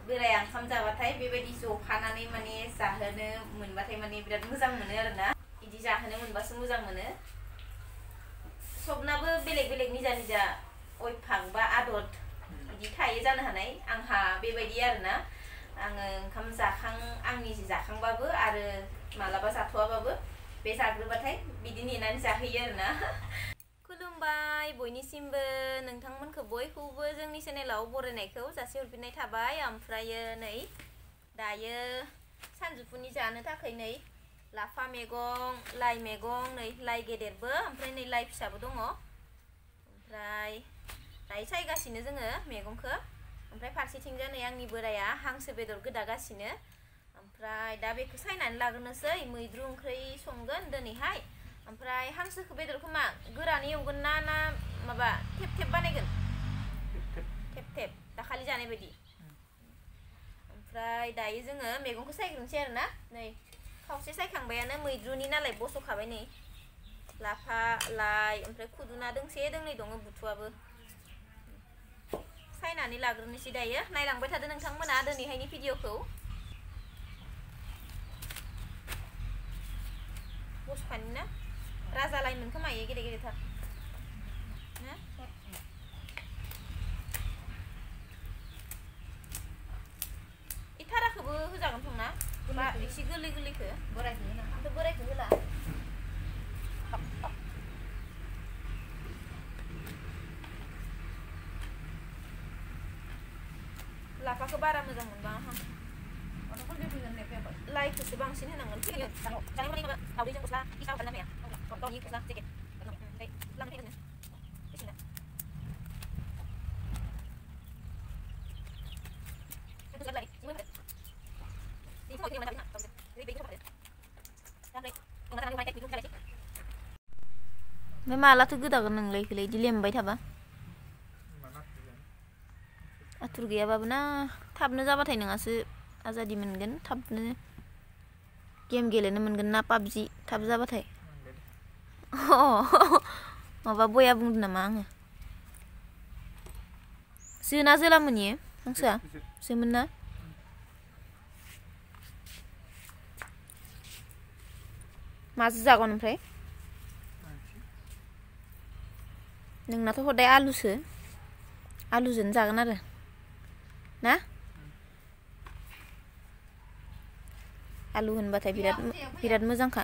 बोराया ओंखाम जाबाथाय बेबायदि जफानानै माने जाहोनो मोनबाथाय माने बिराद मोजां मोनो आरोना इदि जाहोनो मोनबासो मोजां मोनो सबनाबो बेलेग बेलेग निजा निजा अयफाक बा आदत इदि थायो जानो हानाय आंहा बेबायदि आरोना आङो ओंखाम जाखां आंनि जाखांबाबो आरो मालाबा जाथ'वाबाबो बे जाग्रोबाथाय बिदि नेनानै जाहैयो आरोना खुलुमबाय बयनिसिमबो नोंथांमोनखौ बयखौबो जोंनि चेनेलाव बरायनायखौ जासिहरफिननाय थाबाय ओमफ्रायो नै दायो सानजौफुनि जानो थाखाय नै लाफा मैगं लाइ मैगं नै लाइ गेदेरबो ओमफ्राय नै लाइ फिसाबो दङ ओमफ्राय दायो सायगासिनो जोङो मैगंखौ ओमफ्राय फारसेथिंजा नै आंनि बोराया हांसो बेदर गोदागासिनो ओमफ्राय दा बेखौ सायनानै लाग्रोनोसै मैद्रु ओंख्रि संगोन दिनैहाय ओमफ्राय हांसोखौ बेदरखौ मा गोरानै एवगोन ना माबा थेब थेब बानायगोन थेब थेब दाखालि जानाय बायदि ओमफ्राय दायो जोङो मैगंखौ सायग्रोनोसै आरोना नै खावसे सायखांबायानो मैद्रुनि नालाय बस'खाबाय नै लाफा लाइ ओमफ्राय खुदुना दोंसे दोंनै दङ बुथुआबो सायनानै लाग्रोनोसै दायो नायलांबाय थादो नोंथांमोना दिनैहायनि भिडिअखौ बस'खानि ना राजा लाइमोन खोमा इयो गेदेर गेदेरथार ना इथाराखौबो होजागोन संना बा एसे गोरलै गोरलैखौ बोरायखौ होला ओमफ्राय बोरायखौ होला लाफाखौ बारा मोजां मोनबाङा लाइखौसो बांसिन होनांगोन दावदैजों गस्ला इसा खालामनो हाया गावनि गस्ला जेकेट ओमफ्राय लांफैनो बेसेना ओमफ्राय मालाथो गोदागोन नोंलाय इखौलाय इदि लेमबाय थाबा आथुर गैयाबाबो ना थाबनो जाबाथाय नोंहासो आजादि मोनगोन थाबनो गेम गेलेनो मोनगोन ना पाबजि थाब जाबाथाय माबा बया बुंदों नामा आङो जोना जोलामोन इयो हांसोआ जोमोन ना माजों जागोन ओमफ्राय नोंनाथ' हदाय आलुसो आलुजोंनो जागोन आरो ना आलु होनबाथाय बिराद मोजांखा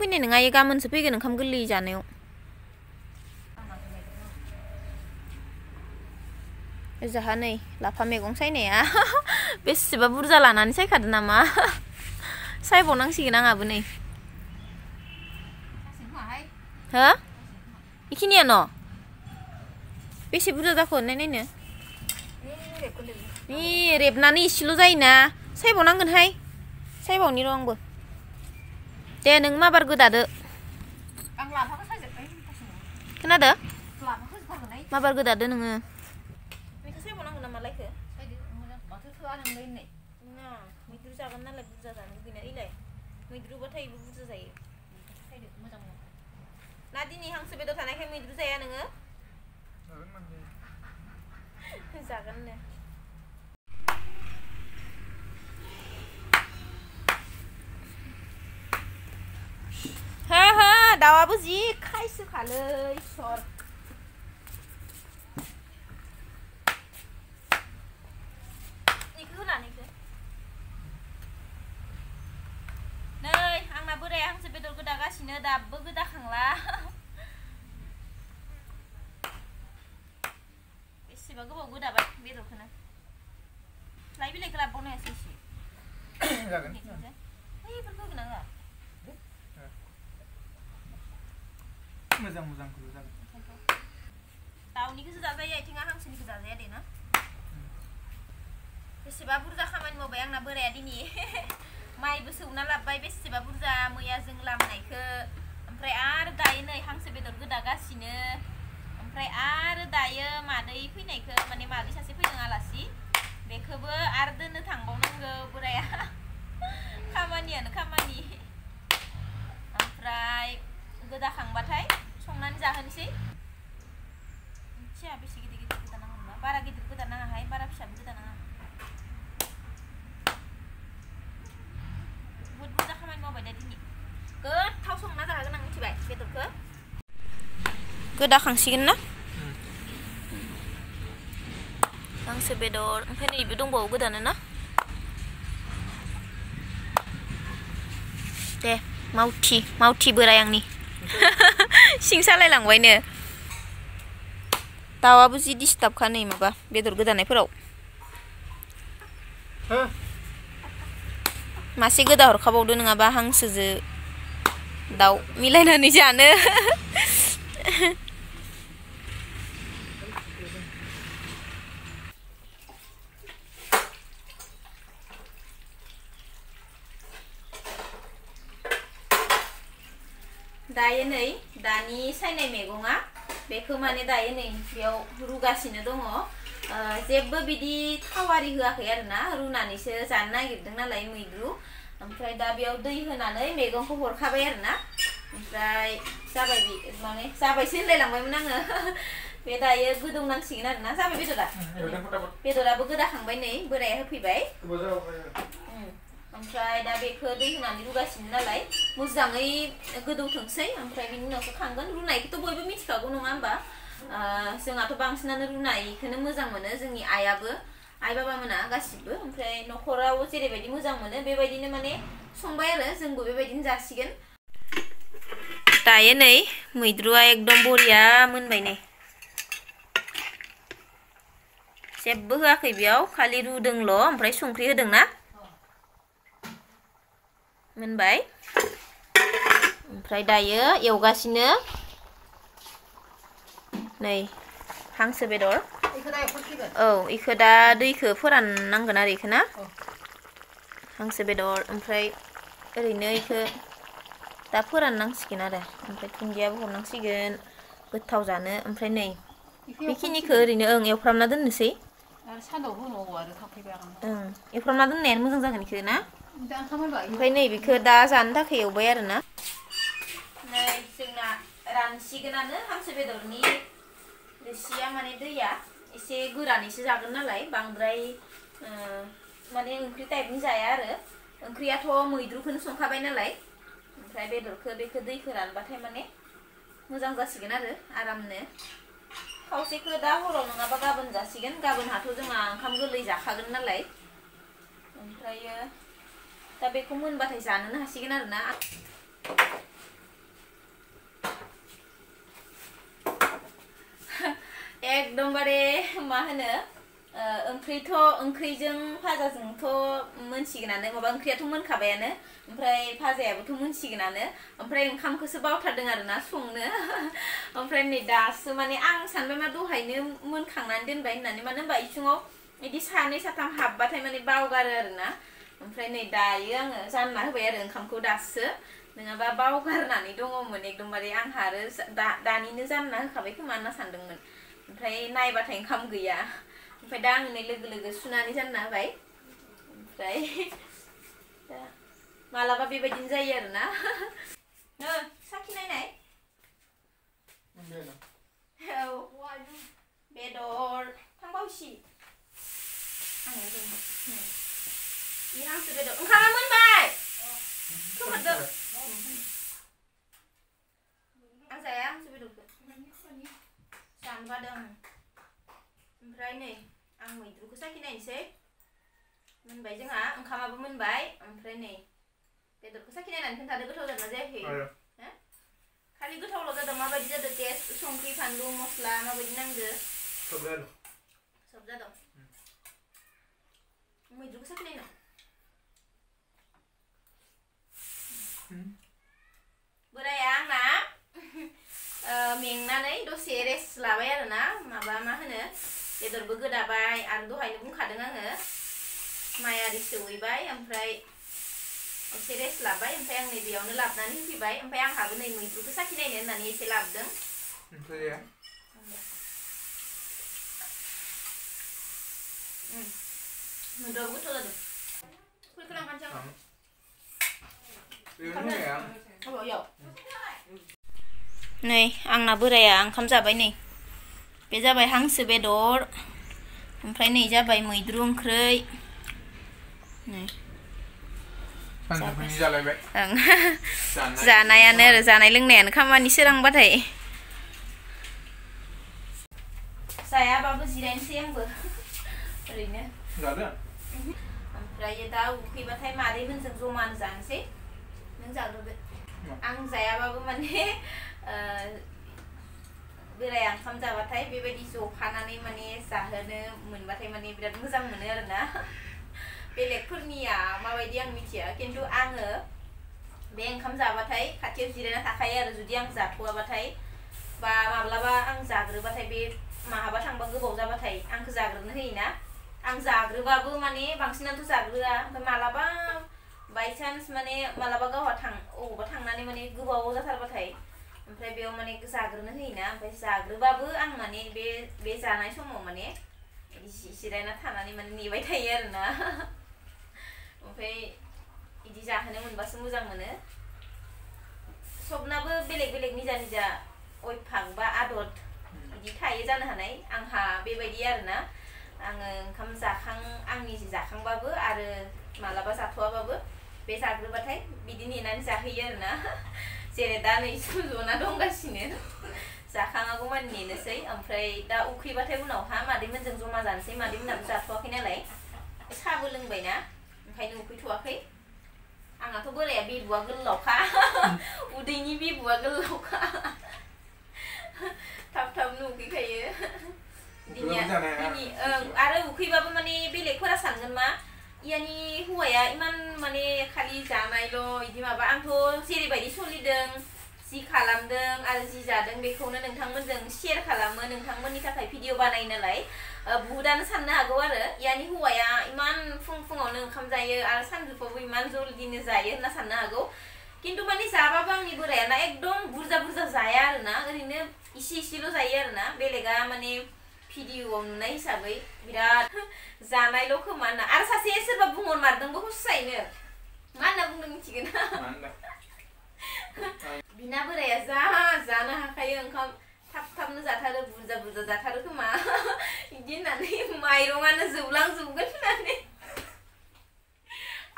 फैनाय नङा इयो गाबोनसो फैगोन ओंखाम गोरलै जानायाव जाहा नै लाफा मैगं सायनाया बेसेबा बुरजा लानानै सायखादो नामा सायबावनांसिगोन आंहाबो नै हो इखिनिया न' बेसे बुरजा जाखो नायनो रेबनानै इसेल' जायोना सायबावनांगोनहाय सायबावनि र' आंबो दे नों माबार गोदादो आं लाफाखौ सायजोबबाय खोनादो माबार गोदादो नोङो बेखौ सायबावनांगौ नामा लायखो सायदो मोजां माथो थोआ नोंलाय होननाय नङा मैद्रु जागोन नालाय बुरजा जानो लुगैना इलाय मैद्रुबाथाय बुरजा जायो सायदो मोजां ना दिनै हांसो बेदर थानायखाय मैद्रु जाया नोङो जागोन नो हो दाउआबो जि खायसोखालै सर इखौ होनानैखो नै आंना बोराया हांसो बेदर गोदागासिनो दाबो गोदाखांला बेसेबा गोबाव गोदाबाय बेदरखौनो लाइ बिलाइखौ लाबोबावनो हायासै एसे जागोन बैफोरखौ होगोन आङो मोजां मोजांखौ जागोन दाउनिखौसो जाजायो आथिङा हांसोनिखौ जाजाया दे ना बेसेबा बुरजा खामानि मावबाय आंना बोराया दिनै माइबो सौना लाबबाय बेसेबा बुरजा मैया जों लामनायखौ ओमफ्राय आरो दायो नै हांसो बेदर गोदागासिनो ओमफ्राय आरो दायो मादै फैनायखौ माने मादै सासे फैदों आलासि बेखौबो आरो दोननो थांबावनांगौ बोराया खामानियानो खामानि ओमफ्राय गोदाखांबाथाय संनानै जाहोनोसै मिथिया बेसे गिदिर गिदिर गोदानांगौ बारा गिदिर गोदानाङाहाय बारा फिसाबो गोदानाङा गोदाखांसिगोन ना हांसो बेदर ओमफ्राय नैबे दंबावो गोदानो ना दे मावथि बोराय आंनि सिं सालायलांबायनो दाउआबो जि डिस्टार्बखा नै माबा बेदर गोदानायफोराव मासे गोदा हरखाबावदो नङाबा हांसोजो दाउ मिलायनानै जानो दायो नै दानि सायनाय मैगङा बेखौ माने दायो नै बेयाव रुगासिनो दङ जेबो बिदि थावारि होआखै आरोना रुनानैसो जानो नागिरदों नालाय मैद्रु ओमफ्राय दा बेयाव दै होनानै मैगंखौ हरखाबाय आरोना ओमफ्राय जाबाय माने जाबायसो होनलायलांबायमोन आङो बे दायो गोदौनांसिगोन आरोना जाबाय बेदराबो गोदाखांबाय नै बोराया होफैबाय ओमफ्राय दा बेखौ दै होनानै रुगासिनो नालाय मोजाङै गोदौथोंसै ओमफ्राय बिनि उनावसो खांगोन रुनायखौथ' बयबो मिथिखागौ नङा होमबा जोंहाथ' बांसिनानो रुनायखौनो मोजां मोनो जोंनि आइ बाबामोना गासिबो ओमफ्राय न'खराव जेरैबायदि मोजां मोनो बेबायदिनो माने संबाय आरो जोंबो बेबायदिनो जासिगोन दायो नै मैद्रुआ एकदम बरिया मोनबाय नै जेबो होआखै बेयाव खालि रुदोंल' ओमफ्राय संख्रि होदोंना मोनबाय ओमफ्राय दायो एवगासिनो नै हांसो बेदर औ इखो दा दैखौ फोराननांगोन आरो इखो ना हांसो बेदर ओमफ्राय ओरैनो इखो दा फोराननांसिगोन आरो ओमफ्राय दुन्दियाबो हरनांसिगोन गोथाव जानो ओमफ्राय नै बेखिनिखौ ओरैनो एवफ्रामना दोननोसै एवफ्रामना दोननायानो मोजां जागोन इखो ना ओमफ्राय नै बेखौ दा जानो थाखाय एवबाय आरोना नै जोंना रानसिगोनानो हांसो बेदरनि रोसिया माने दैया एसे गोरानैसो जागोन नालाय बांद्राय माने ओंख्रि टाइपनि जाया आरो ओंख्रियाथ' मैद्रुखौनो संखाबाय नालाय ओमफ्राय बेदरखौ बेखौ दैखौ रानबाथाय माने मोजां जासिगोन आरो आरामनो खावसेखौ दा हराव नङाबा गाबोन जासिगोन गाबोनहाथ' जोंहा ओंखाम गोरलै जाखागोन नालाय ओमफ्रायो दा बेखौ मोनबाथाय जानोनो हासिगोन आरोना एकदमबारे मा होनो ओंख्रिजों भाजाजोंथ' मोनसिगोनानो माबा ओंख्रियाथ' मोनखाबायानो ओमफ्राय भाजायाबोथ' मोनसिगोनानो ओमफ्राय ओंखामखौसो बावथारदों आरोना संनो ओमफ्राय नै दासो माने आं सानबाय मा दहायनो मोनखांनानै दोनबाय होननानै मानो होनबा इसिङाव बिदि सानै साथाम हाबबाथाय माने बावगारो आरोना ओमफ्राय नै दायो आङो जानना होबाय आरो ओंखामखौ दासो नङाबा बावगारनानै दङमोन एकदमबारे आंहा आरो दानिनो जानना होखाबाय खोमा होनना सानदोंमोन ओमफ्राय नायबाथाय ओंखाम गैया ओमफ्राय दा आङो नै लोगो सुनानै जानना होबाय ओमफ्राय दा मालाबा बेबायदिनो जायो आरोना साखि नायनाय औ बेदर थांबावसि आङो इ हांसो बेदर ओंखामा मोनबाय खोमोरदो आं जाया हांसो बेदरखौ जानो बादों ओमफ्राय नै आं मैद्रुखौ साखि नायनोसै मोनबाय जोंहा ओंखामाबो मोनबाय ओमफ्राय नै बेदरखौ साखि नायनानै खोन्थादो गोथाव जादोंना जायाखै खालि गोथावल' जादों माबायदि जादों टेस्ट संख्रि फानलु मस्ला माबायदि नांदो सब जादों मैद्रुखौ साखि नायनो बोराया आंना मेंनानै दसे रेस्ट लाबाय आरोना माबा मा होनो बेदरबो गोदाबाय आरो दहायनो बुंखादों आङो माइ आरि सौहैबाय ओमफ्राय एसे रेस्ट लाबाय ओमफ्राय आं नै बेयावनो लाबोनानै होफैबाय ओमफ्राय आंहाबो नै मैद्रुखौ साखि नायनो होननानै एसे लाबोदों मैद्रुआबो गोथाव जादों खुलिखौ लांखानोसै आं नै आंना बोराया ओंखाम जाबाय नै बे जाबाय हांसो बेदर ओमफ्राय नै जाबाय मैद्रु ओंख्रै नै जानायानो आरो जानाय लोंनायानो खामानि सोरांबाथाय जायाबाबो जिरायनोसै आंबो ओरैनो जादों ओमफ्राय दा उखैबाथाय मादैमोनजों जमानो जानोसै नों जाग्रोदो आं जायाबाबो माने बोराया ओंखाम जाबाथाय बेबायदि जफानानै माने जाहोनो मोनबाथाय माने बिराद मोजां मोनो आरोना बेलेगफोरनिया माबायदि आं मिथिया खिन्थु आङो बे ओंखाम जाबाथाय खाथियाव जिरायना थाखायो आरो जुदि आं जाथ'वाबाथाय बा माब्लाबा आं जाग्रोबाथाय बे माहाबा थांबा गोबाव जाबाथाय आंखौ जाग्रोनो होयोना आं जाग्रोबाबो माने बांसिनाथ' जाग्रोआ ओमफ्राय मालाबा बायचान्स माने मालाबा गावहा अबावबा थांनानै माने गोबाव जाथारबाथाय ओमफ्राय बेयाव माने जाग्रोनो होयोना ओमफ्राय जाग्रोबाबो आं माने बे जानाय समाव माने जिरायना थानानै माने नेबाय थायो आरोना ओमफ्राय इदि जाहोनो मोनबासो मोजां मोनो सबनाबो बेलेग बेलेग निजा निजा अयभाग बा आदत इदि थायो जानो हानाय आंहा बेबायदि आरोना आङो ओंखाम आंनि जाखांबाबो आरो मालाबा जाथ'वाबाबो बे जाग्रोबाथाय बिदि नेनानै जाहैयो आरोना जेरै दा नै जना दंगासिनो जाखाङागौ मानि नेनोसै ओमफ्राय दा उखैबाथाय उनावहा मादैमोनजों जमा जानोसै मादैमोनाबो जाथ'वाखै नालाय साहाबो लोंबायना ओंखायनो उखैथ'वाखै आंहाथ' बोराया बिबुआ गोलावखा उदैनि बिबुआ गोलावखा थाब थाबनो उखैखायो आरो उखैबाबो माने बेलेगफोरा सानगोन मा इयानि हौवाया इमान माने खालि जानायल' इदि माबा आंथ' जेरैबायदि सोलिदों जि खालामदों आरो जि जादों बेखौनो नोंथांमोनजों शेयार खालामो नोंथांमोननि थाखाय भिडिअ बानायो नालाय बुहुदानो साननो हागौ आरो इयानि हौवाया इमान फुङावनो ओंखाम जायो आरो सानजौफुआवबो इमान जल्दिनो जायो होनना साननो हागौ किन्तु माने जाबाबो आंनि बोरायाना एकदम बुरजा बुरजा जाया आरोना ओरैनो इसेल' जायो आरोना बेलेगा माने भिडिअआव नुनाय हिसाबै बिराद जानायल' खोमा होनना आरो सासे सोरबा बुंहरमारदोंबो हसायैनो मा होनना बुंदों मिथिगोन बिना बोराया जानो हाखायो ओंखाम थाबनो जाथारो बुरजा बुरजा जाथारो खोमा बिदि होननानै माइरंआनो जोबलांजोबगोन होननानै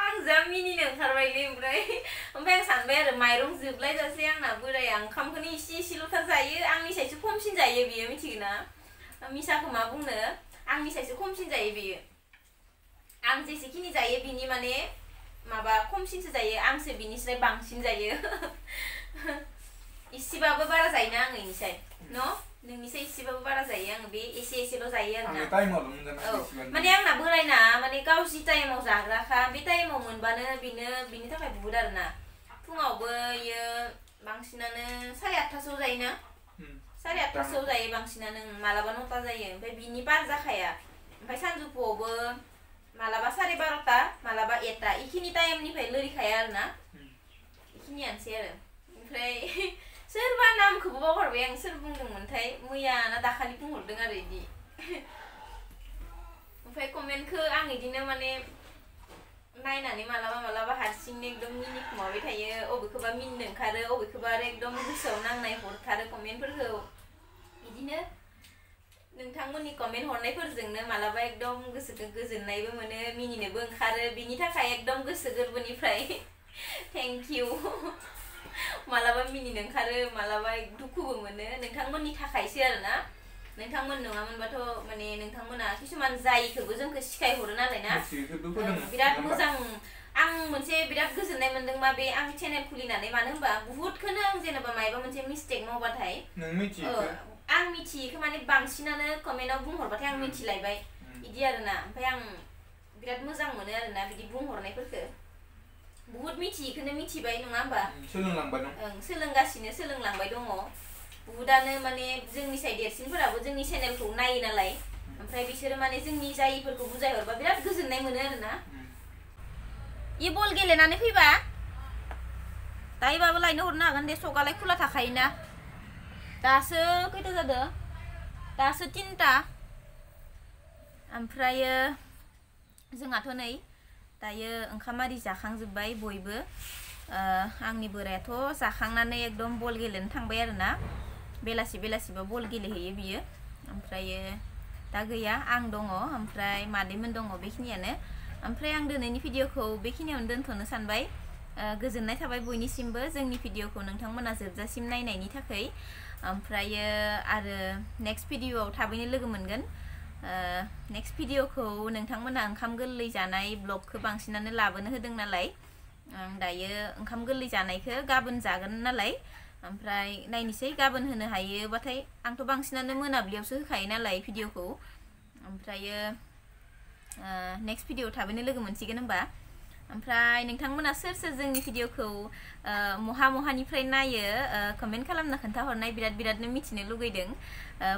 आं जा मिनिनो ओंखारबायलै ओमफ्राय आं सानबाय आरो माइरं जोबलायजासे आंना बोराया ओंखामखौनो इसेल'थार जायो आंनिसायसो खमसिन जायो बियो मिथिगोना मिसाखौ मा बुंनो आंनिसायसो खमसिन जायो बियो आं जेसेखिनि जायो बिनि माने माबा खमसिनसो जायो आंसो बिनिस्राय बांसिन जायो इसेबाबो बारा जायोना आङो इनिसाय नोंनिसाय इसेबाबो बारा जायो आङो बे एसेल' जायो आरोना माने आंना बोरायना माने गाव जि टाइमाव जाग्राखा बे टाइमाव मोनबानो बिनि थाखाय बुहुद आरोना फुङावबो इयो बांसिनानो 8:30 जायोना 8:30 जायो बांसिनानो मालाबा 9 जायो ओमफ्राय बिनि बार जाखाया ओमफ्राय सानजौफुआवबो मालाबा 12:30 मालाबा 1 इखिनि टाइमनिफ्राय लोरिखाया आरोना इखिनियानोसै आरो ओमफ्राय सोरबा नामखौबो बावगारबाय आं सोर बुंदोंमोनथाय मैया ना दाखालि बुंहरदों आरो इदि ओमफ्राय कमेन्टखौ आं इदिनो माने नायनानै मालाबा हारसिंनो एकदम मिनिखुमाबाय थायो अबेखौबा मिनिनो ओंखारो अबेखौबा आरो एकदम गोसोआव नांनाय हरथारो कमेन्टफोरखौ इदिनो नोंथांमोननि कमेन्ट हरनायफोरजोंनो मालाबा एकदम गोसोखौ गोजोननायबो मोनो मिनिनोबो ओंखारो बिनि थाखाय एकदम गोसो गोरबोनिफ्राय थेंक इउ मालाबा मिनिनो ओंखारो मालाबा दुखुबो मोनो नोंथांमोननि थाखायसो आरोना नोंथांमोन नङामोनबाथ' माने नोंथांमोना किसुमान जायिखौबो जोंखौ सिखायहरो नालाय ना बिराद मोजां आं मोनसे बिराद गोजोननाय मोनदों मा बे आं चेनेल खुलिनानै मानो होनबा बुहुदखौनो आं जेनेबा मायबा मोनसे मिस्टेक मावबाथाय आं मिथियैखौ माने बांसिनानो कमेन्टआव बुंहरबाथाय आं मिथिलायबाय इदि आरोना ओमफ्राय आं बिराद मोजां मोनो आरोना बिदि बुंहरनायफोरखौ बुहुद मिथियैखौनो मिथिबाय नङा होमबा सोलोंलांबाय दङ बुहुदानो माने जोंनि साय देरसिनफोराबो जोंनि चेनेलखौ नायो नालाय ओमफ्राय बिसोरो माने जोंनि जायिफोरखौ बुजायहरबा बिराद गोजोननाय मोनो आरोना इ बल गेलेनानै फैबा दायोबाबो लायनो हरनो हागोन दे सकालाय खुला थाखायोना दासो खैथा जादों दासो 3टा ओमफ्रायो जोंहाथ' नै दायो ओंखाम आरि जाखांजोब्बाय बयबो आंनि बोरायाथ' जाखांनानै एकदम बल गेलेनो थांबाय आरोना बेलासिबा बल गेलेहैयो बियो ओमफ्रायो दा गैया आं दङ ओमफ्राय मादैमोन दङ बेखिनियानो ओमफ्राय आं दिनैनि भिडिअखौ बेखिनियावनो दोनथ'नो सानबाय गोजोननाय थाबाय बयनिसिमबो जोंनि भिडिअखौ नोंथांमोना जोबजासिम नायनायनि थाखाय ओमफ्रायो आरो नेक्स्ट भिडिअआव थाबैनो लोगो मोनगोन नेक्स्ट भिडिअखौ नोंथांमोना ओंखाम गोरलै जानाय ब्लगखौ बांसिनानो लाबोनो होदों नालाय आं दायो ओंखाम गोरलै जानायखौ गाबोन जागोन नालाय ओमफ्राय नायनोसै गाबोन होनो हायोबाथाय आंथ' बांसिनानो मोनाब्लियावसो होखायो नालाय भिडिअखौ ओमफ्रायो नेक्स्ट भिडिअ थाबैनो लोगो मोनसिगोन होनबा ओमफ्राय नोंथांमोना सोर सोर जोंनि भिडिअखौ महानिफ्राय नायो कमेन्ट खालामना खोन्थाहरनाय बिरादनो मिथिनो लुगैदों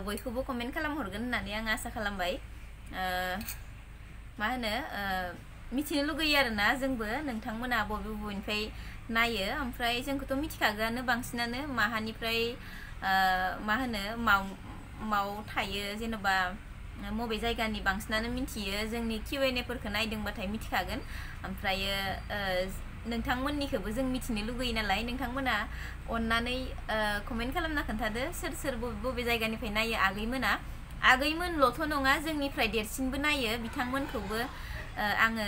बयखौबो कमेन्ट खालामहरगोन होननानै आं आसा खालामबाय मा होनो मिथिनो लुगैयो आरोना जोंबो नोंथांमोना बबेनिफ्राय नायो ओमफ्राय जोंखौथ' मिथिखागोआनो बांसिनानो माहानिफ्राय मा होनो माव थायो जेनेबा मबे जायगानि बांसिनानो मिथियो जोंनि Q&A फोरखौ नायदोंबाथाय मिथिखागोन ओमफ्रायो नोंथांमोननिखौबो जों मिथिनो लुगैयो नालाय नोंथांमोना अननानै कमेन्ट खालामना खोन्थादो सोर बबे जायगानिफ्राय नायो आगैमोनल'थ' नङा जोंनिफ्राय देरसिनबो नायो बिथांमोनखौबो आङो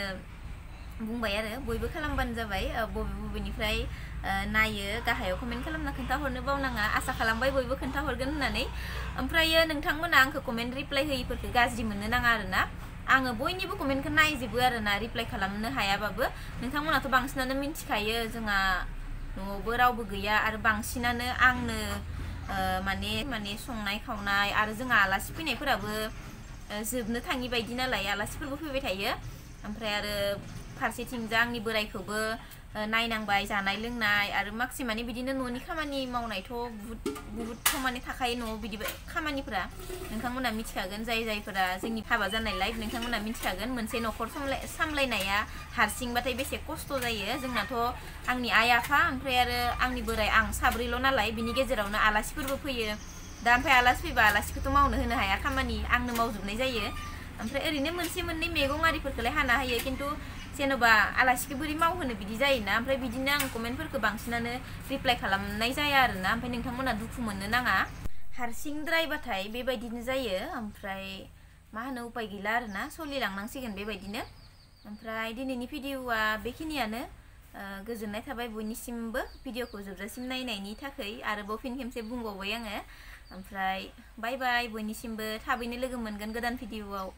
बुंबाय आरो बयबो खालामबानो जाबाय बबेनिफ्राय नायो गाहायाव कमेन्ट खालामना खोन्थाहरनो बावनाङा आसा खालामबाय बयबो खोन्थाहरगोन होननानै ओमफ्रायो नोंथांमोना आंखौ कमेन्ट रिप्लाय होयिफोरखौ गाज्रि मोननो नाङा आरोना आङो बयनिबो कमेन्टखौ नायजोबो आरोना रिप्लाय खालामनो हायाबाबो नोंथांमोनाथ' बांसिनानो मिथिखायो जोंहा न'आवबो रावबो गैया आरो बांसिनानो आंनो माने संनाय खावनाय आरो जोंहा आलासि फैनायफोराबो जोबनो थाङि बायदि नालाय आलासिफोरबो फैबाय थायो ओमफ्राय आरो फारसेथिंजा आंनि बोरायखौबो नायनांबाय जानाय लोंनाय आरो माखासे माने बिदिनो न'नि खामानि मावनायथ' बुहुद खामानि थाखायो न'आव बिदि खामानिफोरा नोंथांमोना मिथिखागोन जायफोरा जोंनि हाबा जानायलाय नोंथांमोना मिथिखागोन मोनसे न'खर सामलायनाया हारसिंबाथाय बेसे खस्थ' जायो जोंनाथ' आंनि आइ आफा ओमफ्राय आरो आंनि बोराय आं साब्रैल' नालाय बिनि गेजेरावनो आलासिफोरबो फैयो दा ओमफ्राय आलासि फैबा आलासिखौथ' मावनो होनो हाया खामानि आंनो मावजोबनाय जायो ओमफ्राय ओरैनो मोनसे मोननै मैगं आरिफोरखौलाय हाना होयो खिन्थु जेन'बा आलासिखौ बोरै मावहोनो बिदि जायोना ओमफ्राय बिदिनो आं कमेन्टफोरखौ बांसिनानो रिप्लाय खालामनाय जाया आरोना ओमफ्राय नोंथांमोना दुखु मोननो नाङा हारसिंद्रायबाथाय बेबायदिनो जायो ओमफ्राय मा होनो उपाय गैला आरोना सोलिलांनांसिगोन बेबायदिनो ओमफ्राय दिनैनि भिडिअआ बेखिनियानो गोजोननाय थाबाय बयनिसिमबो भिडिअखौ जोबजासिम नायनायनि थाखाय आरोबाव फिन खेबसे बुंबावबाय आङो ओमफ्राय बाय बाय बयनिसिमबो थाबैनो लोगो मोनगोन गोदान भिडिअआव